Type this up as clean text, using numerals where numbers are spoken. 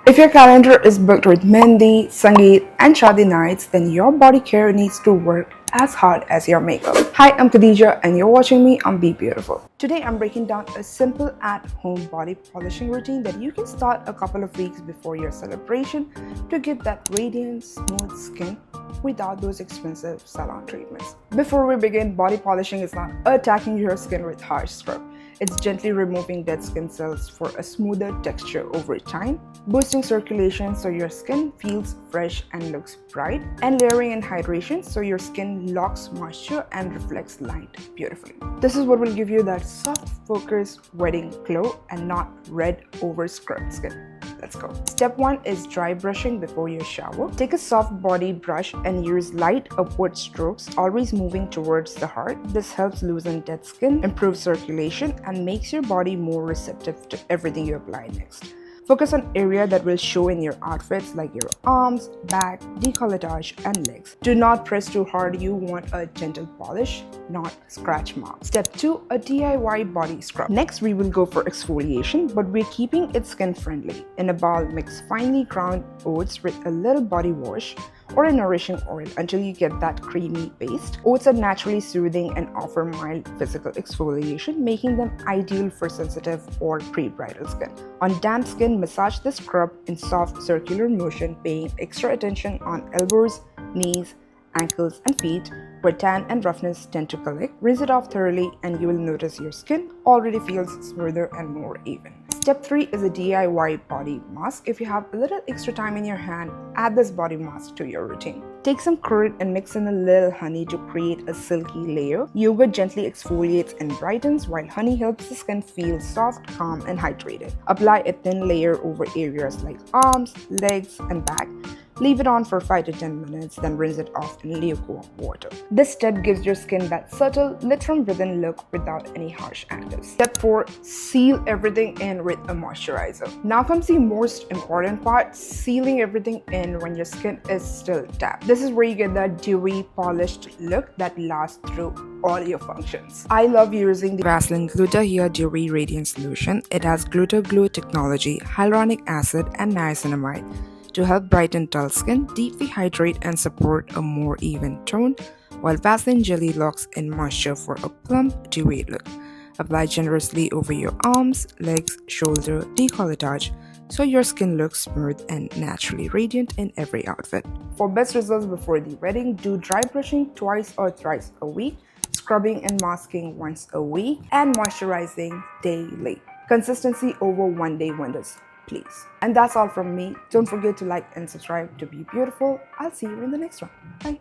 If your calendar is booked with Mehndi, Sangeet, and Shadi nights, then your body care needs to work as hard as your makeup. Hi, I'm Khadija, and you're watching me on Be Beautiful. Today, I'm breaking down a simple at-home body polishing routine that you can start a couple of weeks before your celebration to get that radiant, smooth skin without those expensive salon treatments. Before we begin, body polishing is not attacking your skin with harsh scrub. It's gently removing dead skin cells for a smoother texture over time, boosting circulation so your skin feels fresh and looks bright, and layering and hydration so your skin locks moisture and reflects light beautifully. This is what will give you that soft, focused wedding glow and not red over scrubbed skin. Let's go. Step 1 is dry brushing before your shower. Take a soft body brush and use light upward strokes, always moving towards the heart. This helps loosen dead skin, improves circulation, and makes your body more receptive to everything you apply next. Focus on area that will show in your outfits like your arms, back, décolletage, and legs. Do not press too hard. You want a gentle polish, not scratch marks. Step 2, a DIY body scrub. Next, we will go for exfoliation, but we're keeping it skin friendly. In a bowl, mix finely ground oats with a little body wash or a nourishing oil until you get that creamy paste. Oats are naturally soothing and offer mild physical exfoliation, making them ideal for sensitive or pre-bridal skin. On damp skin, massage the scrub in soft circular motion, paying extra attention on elbows, knees, ankles, and feet where tan and roughness tend to collect. Rinse it off thoroughly and you will notice your skin already feels smoother and more even. Step 3 is a DIY body mask. If you have a little extra time in your hand, add this body mask to your routine. Take some curd and mix in a little honey to create a silky layer. Yogurt gently exfoliates and brightens, while honey helps the skin feel soft, calm, and hydrated. Apply a thin layer over areas like arms, legs, and back. Leave it on for 5 to 10 minutes, then rinse it off in lukewarm water. This step gives your skin that subtle, lit from within look without any harsh actives. Step 4, seal everything in with a moisturizer. Now comes the most important part, sealing everything in when your skin is still tapped. This is where you get that dewy, polished look that lasts through all your functions. I love using the Vaseline Gluta Here Dewy Radiance Lotion. It has Gluta Glue technology, hyaluronic acid, and niacinamide to help brighten dull skin, deeply hydrate, and support a more even tone, while Vaseline Jelly locks in moisture for a plump, dewy look. Apply generously over your arms, legs, shoulder, décolletage, so your skin looks smooth and naturally radiant in every outfit. For best results before the wedding, do dry brushing twice or thrice a week, scrubbing and masking once a week, and moisturizing daily. Consistency over one-day wonders, please. And that's all from me. Don't forget to like and subscribe to Be Beautiful. I'll see you in the next one. Bye.